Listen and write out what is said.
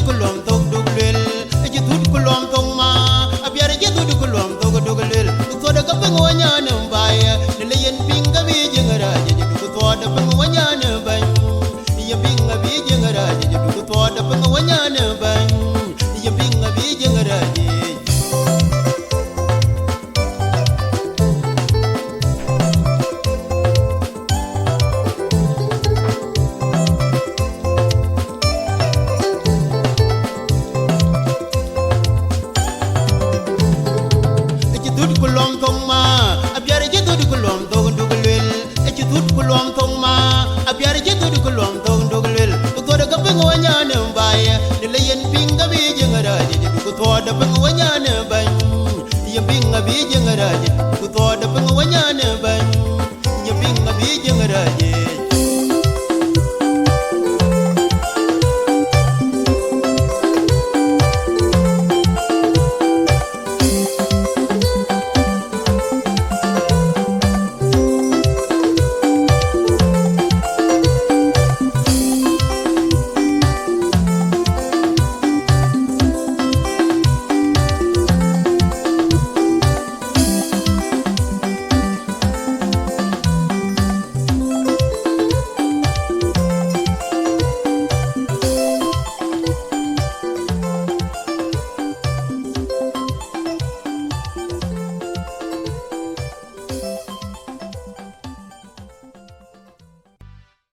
kulom tok duglel ji tut kulom tong ma abiar ji tut kulom tok duglel to da kapeng wanya nambaya ne yen pinga bi jengara ji du to da peng wanya nambay ya pinga bi jengara ji du to da peng wanya nambay ya pinga bi jengara ji kulom tong ma abiar je to kulom tong duglel e ci tut kulom tong ma abiar je to kulom tong duglel to da ga pengo nya ne mbaye de le yen pinga bi je ngara je du ko to da